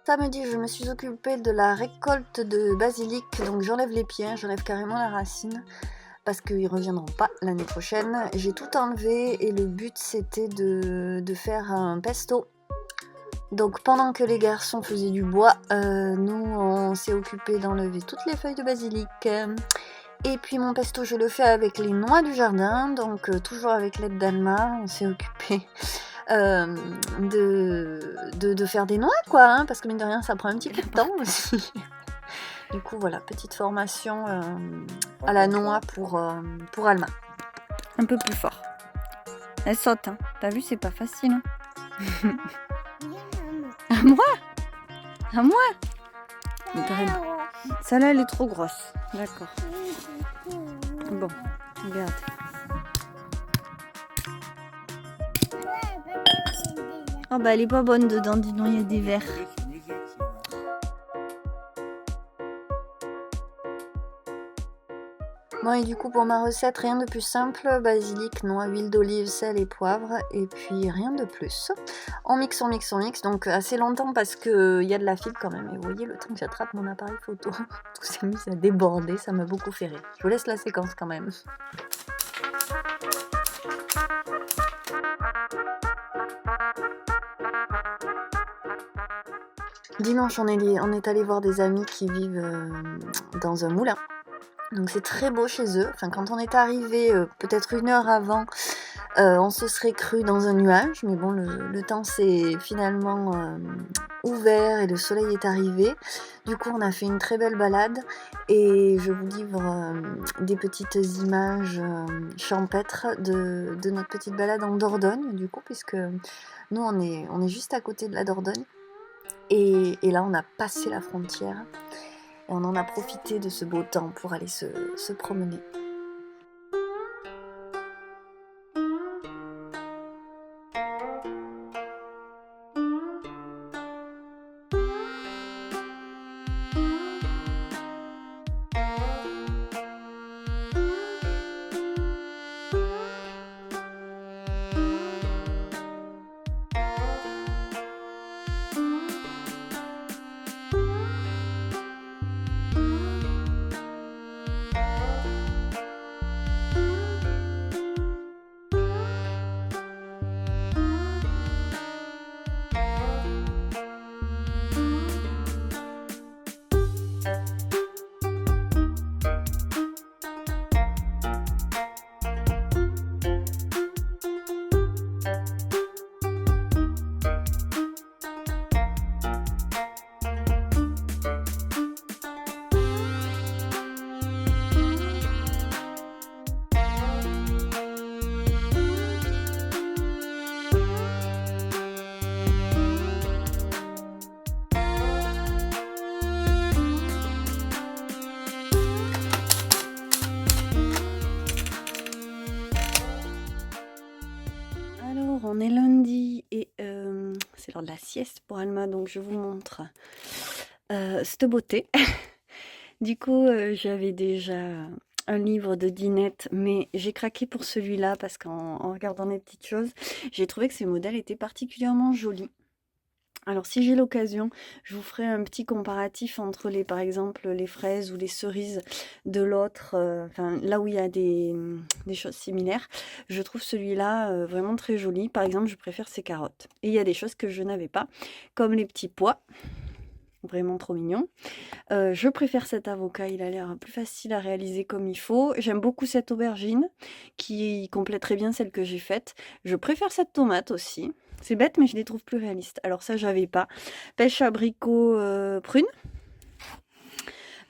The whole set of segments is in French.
Samedi, je me suis occupée de la récolte de basilic, donc j'enlève les pieds, j'enlève carrément la racine parce qu'ils ne reviendront pas l'année prochaine. J'ai tout enlevé et le but c'était de faire un pesto. Donc pendant que les garçons faisaient du bois, nous on s'est occupé d'enlever toutes les feuilles de basilic. Et puis mon pesto je le fais avec les noix du jardin, donc toujours avec l'aide d'Alma, on s'est occupé de faire des noix quoi, hein, parce que mine de rien ça prend un petit peu de temps aussi. Du coup voilà, petite formation à la noix pour Alma. Un peu plus fort. Elle saute, hein. T'as vu, c'est pas facile. Hein. À moi? À moi? Celle-là, elle est trop grosse. D'accord. Bon, regarde. Oh bah elle est pas bonne dedans, dis donc, il y a des vers. Bon et du coup pour ma recette, rien de plus simple, basilic, noix, huile d'olive, sel et poivre, et puis rien de plus. On mixe, donc assez longtemps parce qu'il y a de la fibre quand même, et vous voyez le temps que j'attrape mon appareil photo, tout s'est mis à déborder, ça m'a beaucoup fait rire. Je vous laisse la séquence quand même. Dimanche on est allé voir des amis qui vivent dans un moulin. Donc c'est très beau chez eux. Enfin, quand on est arrivé peut-être 1 heure avant, on se serait cru dans un nuage. Mais bon, le temps s'est finalement ouvert et le soleil est arrivé. Du coup, on a fait une très belle balade. Et je vous livre des petites images champêtres de notre petite balade en Dordogne, du coup, puisque nous, on est juste à côté de la Dordogne. Et là, on a passé la frontière. Et on en a profité de ce beau temps pour aller se promener. On est lundi et c'est l'heure de la sieste pour Alma, donc je vous montre cette beauté. Du coup, j'avais déjà un livre de dinette, mais j'ai craqué pour celui-là parce qu'en regardant les petites choses, j'ai trouvé que ces modèles étaient particulièrement jolis. Alors si j'ai l'occasion, je vous ferai un petit comparatif entre par exemple les fraises ou les cerises de l'autre, enfin là où il y a des choses similaires. Je trouve celui-là vraiment très joli. Par exemple, je préfère ces carottes. Et il y a des choses que je n'avais pas, comme les petits pois. Vraiment trop mignon. Je préfère cet avocat, il a l'air plus facile à réaliser comme il faut. J'aime beaucoup cette aubergine qui complète très bien celle que j'ai faite. Je préfère cette tomate aussi. C'est bête, mais je les trouve plus réalistes. Alors ça, j'avais pas. Pêche abricot prune.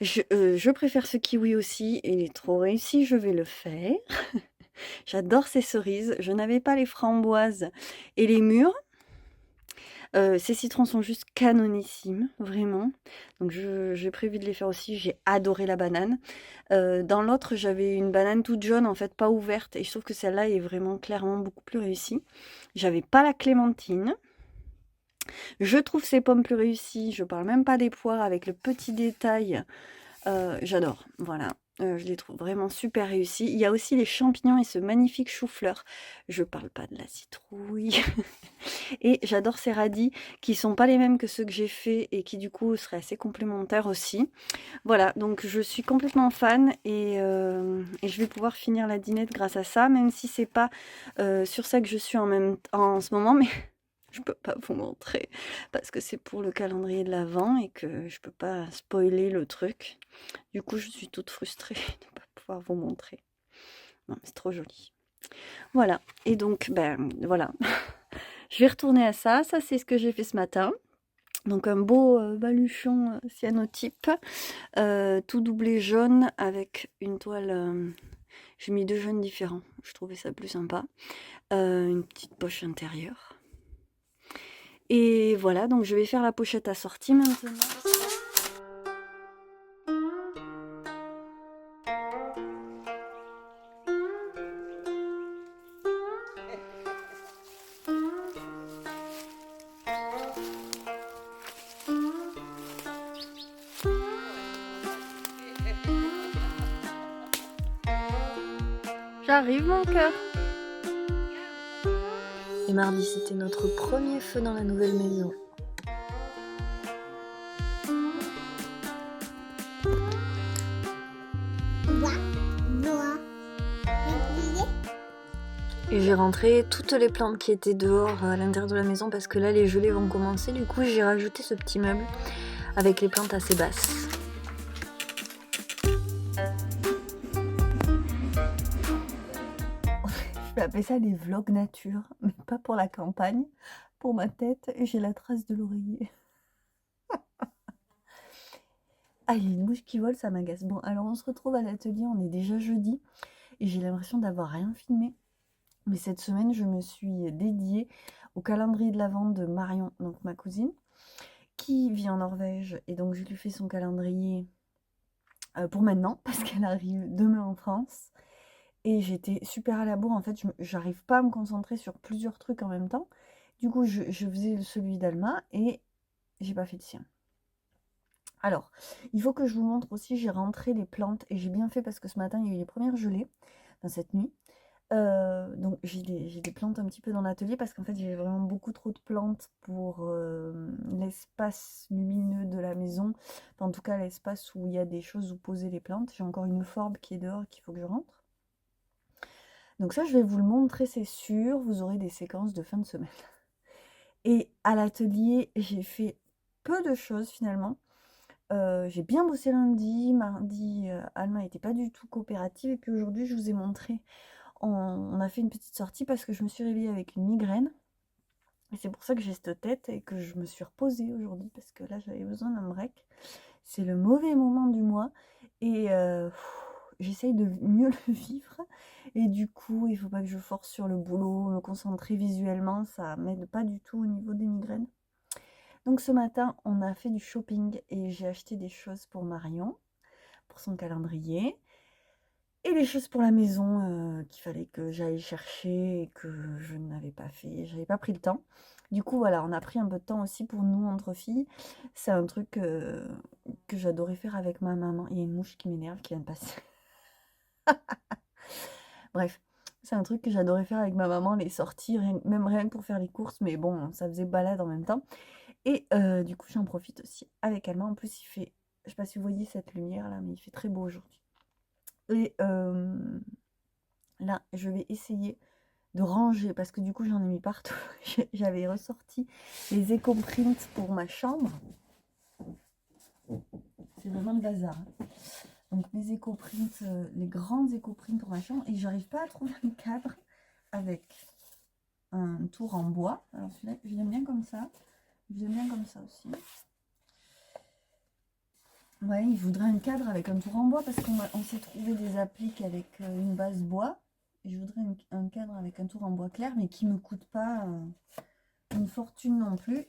Je préfère ce kiwi aussi. Il est trop réussi, je vais le faire. J'adore ces cerises. Je n'avais pas les framboises et les mûres. Ces citrons sont juste canonissimes, vraiment. Donc j'ai prévu de les faire aussi. J'ai adoré la banane. Dans l'autre, j'avais une banane toute jaune, en fait, pas ouverte. Et je trouve que celle-là est vraiment clairement beaucoup plus réussie. J'avais pas la clémentine. Je trouve ces pommes plus réussies. Je parle même pas des poires avec le petit détail. J'adore, voilà. Je les trouve vraiment super réussis. Il y a aussi les champignons et ce magnifique chou-fleur. Je parle pas de la citrouille. Et j'adore ces radis qui sont pas les mêmes que ceux que j'ai fait et qui du coup seraient assez complémentaires aussi. Voilà, donc je suis complètement fan et je vais pouvoir finir la dînette grâce à ça, même si c'est pas sur ça que je suis en ce moment, mais je peux pas vous montrer parce que c'est pour le calendrier de l'Avent et que je peux pas spoiler le truc. Du coup, je suis toute frustrée de ne pas pouvoir vous montrer. Non, mais c'est trop joli. Voilà, et donc, ben voilà. Je vais retourner à ça. Ça, c'est ce que j'ai fait ce matin. Donc un beau baluchon cyanotype, tout doublé jaune avec une toile. J'ai mis 2 jaunes différents. Je trouvais ça plus sympa. Une petite poche intérieure. Et voilà, donc je vais faire la pochette assortie maintenant. J'arrive mon cœur. Et mardi, c'était notre premier feu dans la nouvelle maison. Et j'ai rentré toutes les plantes qui étaient dehors à l'intérieur de la maison parce que là les gelées vont commencer. Du coup j'ai rajouté ce petit meuble avec les plantes assez basses. Je vais appeler ça des vlogs nature, mais pas pour la campagne. Pour ma tête, j'ai la trace de l'oreiller. Ah, il y a une mouche qui vole, ça m'agace. Bon, alors on se retrouve à l'atelier, on est déjà jeudi, et j'ai l'impression d'avoir rien filmé. Mais cette semaine, je me suis dédiée au calendrier de l'Avent de Marion, donc ma cousine, qui vit en Norvège. Et donc, je lui fais son calendrier pour maintenant, parce qu'elle arrive demain en France. Et j'étais super à la bourre. En fait, j'arrive pas à me concentrer sur plusieurs trucs en même temps. Du coup, je faisais celui d'Alma et j'ai pas fait le sien. Alors, il faut que je vous montre aussi, j'ai rentré les plantes et j'ai bien fait parce que ce matin, il y a eu les premières gelées dans cette nuit. Donc j'ai des plantes un petit peu dans l'atelier parce qu'en fait j'ai vraiment beaucoup trop de plantes pour l'espace lumineux de la maison. Enfin, en tout cas l'espace où il y a des choses où poser les plantes. J'ai encore une forbe qui est dehors qu'il faut que je rentre. Donc ça je vais vous le montrer, c'est sûr. Vous aurez des séquences de fin de semaine. Et à l'atelier j'ai fait peu de choses finalement. J'ai bien bossé lundi, mardi Alma n'était pas du tout coopérative et puis aujourd'hui je vous ai montré. On a fait une petite sortie parce que je me suis réveillée avec une migraine. Et c'est pour ça que j'ai cette tête et que je me suis reposée aujourd'hui parce que là j'avais besoin d'un break. C'est le mauvais moment du mois et j'essaye de mieux le vivre. Et du coup, il ne faut pas que je force sur le boulot, me concentrer visuellement, ça m'aide pas du tout au niveau des migraines. Donc ce matin, on a fait du shopping et j'ai acheté des choses pour Marion, pour son calendrier. Et les choses pour la maison qu'il fallait que j'aille chercher et que je n'avais pas fait, j'avais pas pris le temps. Du coup, voilà, on a pris un peu de temps aussi pour nous, entre filles. C'est un truc que j'adorais faire avec ma maman. Il y a une mouche qui m'énerve qui vient de passer. Bref, c'est un truc que j'adorais faire avec ma maman, les sorties, même rien que pour faire les courses. Mais bon, ça faisait balade en même temps. Et du coup, j'en profite aussi avec Alma. En plus, il fait, je sais pas si vous voyez cette lumière là, mais il fait très beau aujourd'hui. Et là, je vais essayer de ranger parce que du coup, j'en ai mis partout. J'avais ressorti les éco-prints pour ma chambre. C'est vraiment le bazar. Donc, mes éco-prints, les grands éco-prints pour ma chambre. Et j'arrive pas à trouver un cadre avec un tour en bois. Alors, celui-là, je l'aime bien comme ça. J'aime bien comme ça aussi. Ouais, il voudrait un cadre avec un tour en bois parce qu'on s'est trouvé des appliques avec une base bois. Et je voudrais un cadre avec un tour en bois clair, mais qui ne me coûte pas une fortune non plus.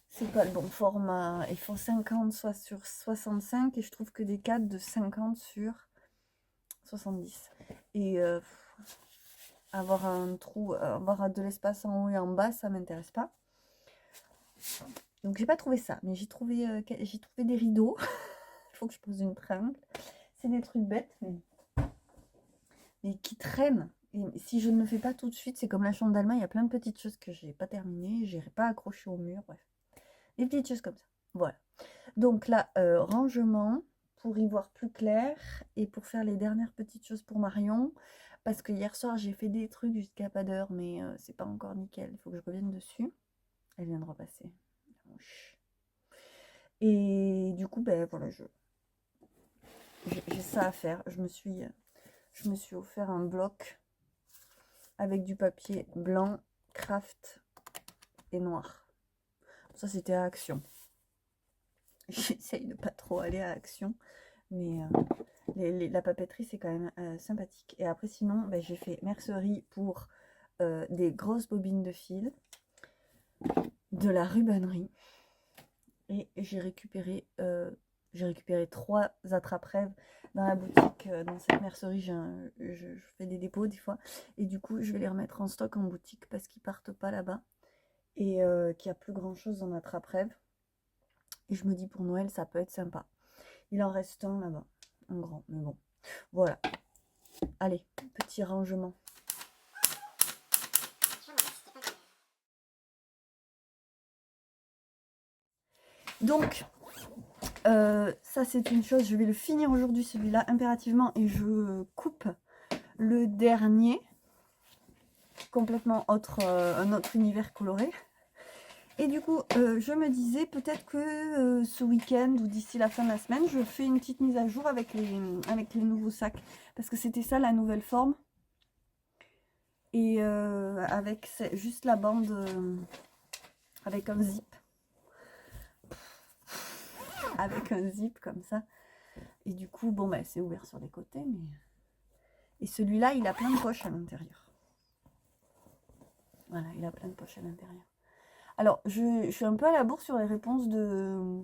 C'est pas le bon format. Il faut 50 soit sur 65 et je trouve que des cadres de 50 sur 70. Et avoir un trou, avoir de l'espace en haut et en bas, ça m'intéresse pas. Donc j'ai pas trouvé ça, mais j'ai trouvé des rideaux. Il faut que je pose une tringle. C'est des trucs bêtes, mais qui traînent. Et si je ne le fais pas tout de suite, c'est comme la chambre d'Alma, il y a plein de petites choses que j'ai pas terminées, j'ai pas accroché au mur, bref. Des petites choses comme ça. Voilà. Donc là, rangement pour y voir plus clair et pour faire les dernières petites choses pour Marion. Parce que hier soir, j'ai fait des trucs jusqu'à pas d'heure, mais c'est pas encore nickel. Il faut que je revienne dessus. Elle vient de repasser. Et du coup, ben voilà, j'ai ça à faire. Je me suis offert un bloc avec du papier blanc, craft et noir. Ça, c'était à Action. J'essaye de pas trop aller à Action, mais la papeterie, c'est quand même sympathique. Et après, sinon, ben, j'ai fait mercerie pour des grosses bobines de fil, de la rubannerie, et j'ai récupéré 3 attrape-rêves dans la boutique. Dans cette mercerie, je fais des dépôts des fois, et du coup, je vais les remettre en stock en boutique parce qu'ils partent pas là-bas et qu'il n'y a plus grand-chose en attrape-rêve. Et je me dis pour Noël, ça peut être sympa. Il en reste un là-bas, un grand, mais bon. Voilà. Allez, petit rangement. Donc, ça c'est une chose, je vais le finir aujourd'hui celui-là impérativement et je coupe le dernier, complètement autre, un autre univers coloré. Et du coup, je me disais peut-être que ce week-end ou d'ici la fin de la semaine, je fais une petite mise à jour avec les nouveaux sacs. Parce que c'était ça la nouvelle forme. Et avec juste la bande avec un zip. Avec un zip comme ça. Et du coup, bon, bah, c'est ouvert sur les côtés. Mais... Et celui-là, il a plein de poches à l'intérieur. Voilà, il a plein de poches à l'intérieur. Alors, je suis un peu à la bourre sur les réponses de...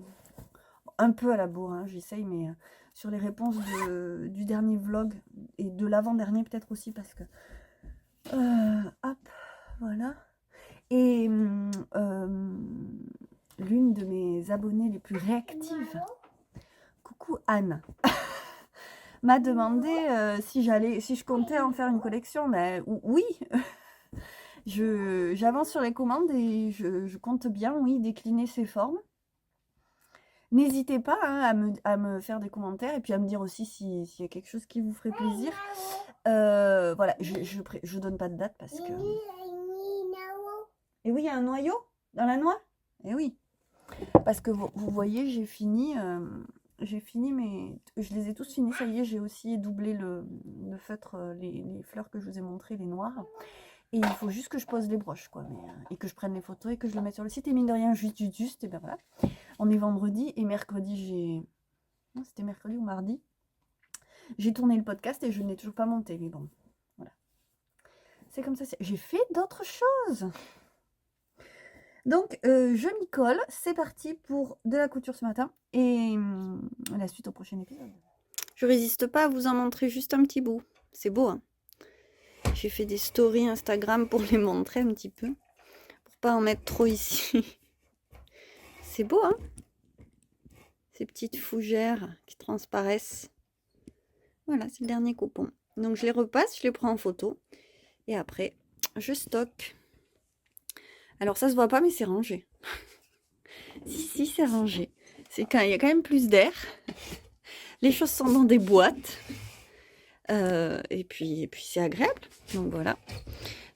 Un peu à la bourre, hein, j'essaye, mais sur les réponses du dernier vlog et de l'avant-dernier peut-être aussi parce que... hop, voilà. Et l'une de mes abonnées les plus réactives, coucou Anne, m'a demandé si je comptais en faire une collection. Mais oui, j'avance sur les commandes et je compte bien, oui, décliner ces formes. N'hésitez pas hein, à me faire des commentaires et puis à me dire aussi s'il y a quelque chose qui vous ferait plaisir. Voilà, je donne pas de date parce que... Et oui, il y a un noyau dans la noix. Et oui, parce que vous voyez, j'ai fini mes... Je les ai tous finis, ça y est, j'ai aussi doublé le feutre, les fleurs que je vous ai montrées, les noires. Et il faut juste que je pose les broches, quoi. Et que je prenne les photos et que je le mette sur le site. Et mine de rien, juste, et ben voilà. On est vendredi et mercredi, j'ai... Non, c'était mercredi ou mardi. J'ai tourné le podcast et je ne l'ai toujours pas monté. Mais bon, voilà. C'est comme ça. J'ai fait d'autres choses. Donc, je m'y colle. C'est parti pour de la couture ce matin. Et la suite au prochain épisode. Je résiste pas à vous en montrer juste un petit bout. C'est beau, hein. J'ai fait des stories Instagram pour les montrer un petit peu. Pour pas en mettre trop ici. C'est beau, hein. Ces petites fougères qui transparaissent. Voilà, c'est le dernier coupon. Donc, je les repasse, je les prends en photo. Et après, je stocke. Alors, ça se voit pas, mais c'est rangé. Si, c'est rangé. Il y a quand même plus d'air. Les choses sont dans des boîtes. Et puis c'est agréable. Donc voilà.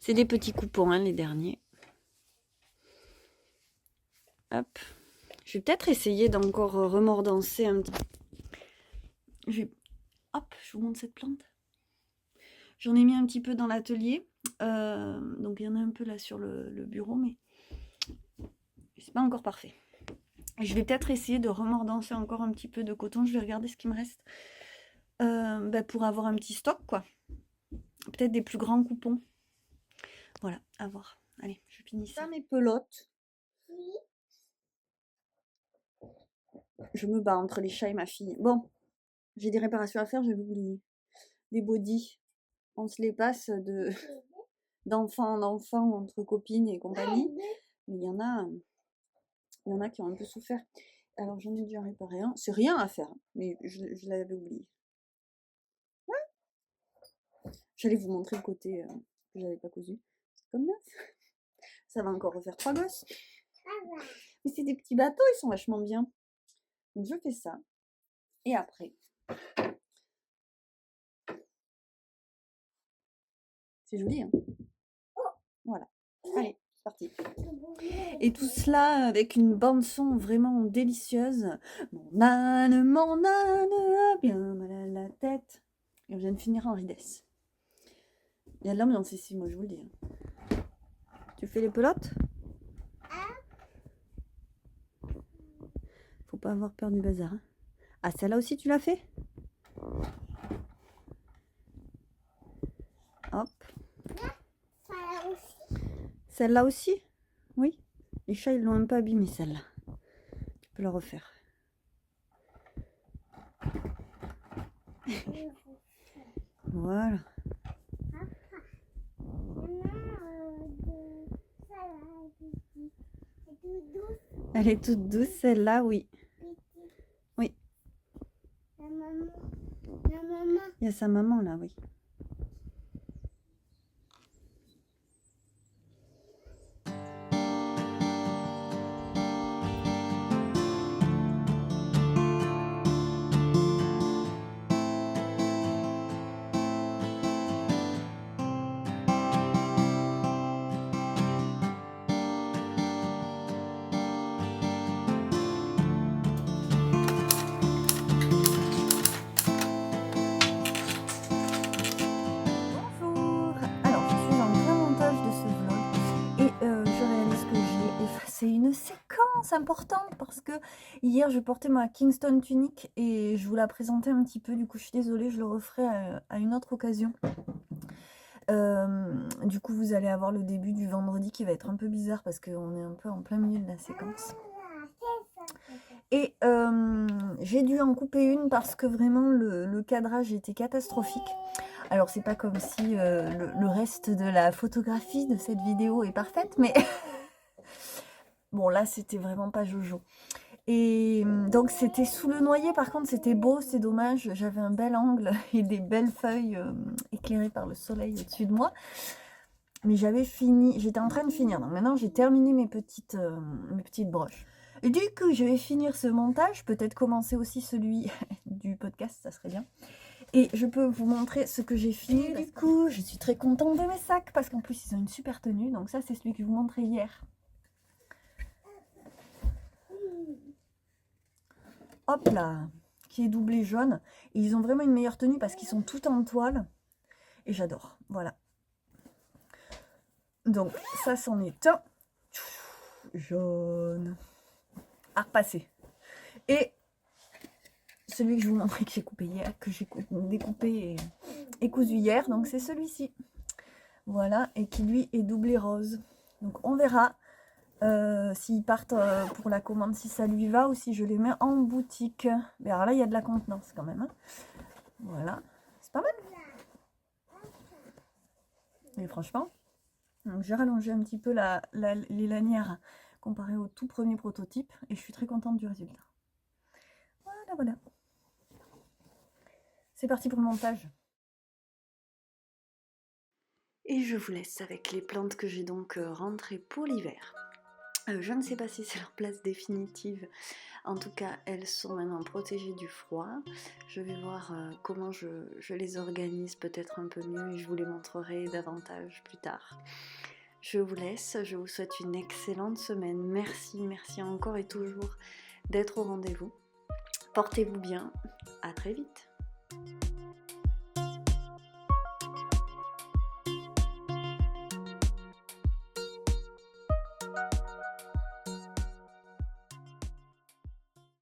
C'est des petits coupons, hein, les derniers. Hop. Je vais peut-être essayer d'encore remordancer un petit... Hop, je vous montre cette plante. J'en ai mis un petit peu dans l'atelier. Donc il y en a un peu là sur le bureau, mais c'est pas encore parfait. Je vais peut-être essayer de remordancer encore un petit peu de coton. Je vais regarder ce qui me reste. Pour avoir un petit stock, quoi. Peut-être des plus grands coupons. Voilà, à voir. Allez, je finis ça. Mes pelotes. Je me bats entre les chats et ma fille. Bon, j'ai des réparations à faire, je vais oublier. Des bodys. On se les passe d'enfant en enfant, entre copines et compagnie. Mais il y en a qui ont un peu souffert. Alors j'en ai dû en réparer un. C'est rien à faire, mais je l'avais oublié. Ouais. J'allais vous montrer le côté que j'avais pas cousu. C'est comme neuf. Ça va encore refaire 3 gosses. Mais c'est des petits bateaux, ils sont vachement bien. Donc je fais ça. Et après, c'est joli, hein. Voilà. Allez, c'est parti. Et tout cela avec une bande son vraiment délicieuse. Mon âne a bien mal à la tête. Et on vient de finir en ridesse. Il y a de l'ambiance ici, moi je vous le dis. Tu fais les pelotes? Faut pas avoir peur du bazar. Hein. Ah, celle-là aussi tu l'as fait? Hop. Celle-là aussi? Oui. Les chats, ils l'ont un peu abîmée, celle-là. Tu peux la refaire. Voilà. Elle est toute douce, celle-là, oui. Oui. Il y a sa maman, là, oui. Une séquence importante parce que hier je portais ma Kingston tunique et je vous la présentais un petit peu, du coup je suis désolée, je le referai à une autre occasion. Du coup vous allez avoir le début du vendredi qui va être un peu bizarre parce qu'on est un peu en plein milieu de la séquence. Et j'ai dû en couper une parce que vraiment le cadrage était catastrophique. Alors c'est pas comme si le reste de la photographie de cette vidéo est parfaite, mais bon là c'était vraiment pas jojo. Et donc c'était sous le noyer, par contre c'était beau, c'est dommage, j'avais un bel angle et des belles feuilles éclairées par le soleil au-dessus de moi. Mais j'avais fini, j'étais en train de finir, donc maintenant j'ai terminé mes petites broches. Et du coup je vais finir ce montage, peut-être commencer aussi celui du podcast, ça serait bien. Et je peux vous montrer ce que j'ai fini. Du coup je suis très contente de mes sacs parce qu'en plus ils ont une super tenue, donc ça c'est celui que je vous montrais hier. Hop là, qui est doublé jaune. Et ils ont vraiment une meilleure tenue parce qu'ils sont tout en toile. Et j'adore, voilà. Donc ça c'en est un. Jaune. À repasser. Et celui que je vous montrais que j'ai coupé hier, que j'ai découpé et cousu hier. Donc c'est celui-ci. Voilà, et qui lui est doublé rose. Donc on verra. S'ils partent pour la commande, si ça lui va, ou si je les mets en boutique. Mais alors là, il y a de la contenance quand même. Hein. Voilà, c'est pas mal. Et franchement, j'ai rallongé un petit peu les lanières comparé au tout premier prototype. Et je suis très contente du résultat. Voilà, voilà. C'est parti pour le montage. Et je vous laisse avec les plantes que j'ai donc rentrées pour l'hiver. Je ne sais pas si c'est leur place définitive, en tout cas elles sont maintenant protégées du froid. Je vais voir comment je les organise peut-être un peu mieux et je vous les montrerai davantage plus tard. Je vous laisse, je vous souhaite une excellente semaine. Merci encore et toujours d'être au rendez-vous. Portez-vous bien, à très vite.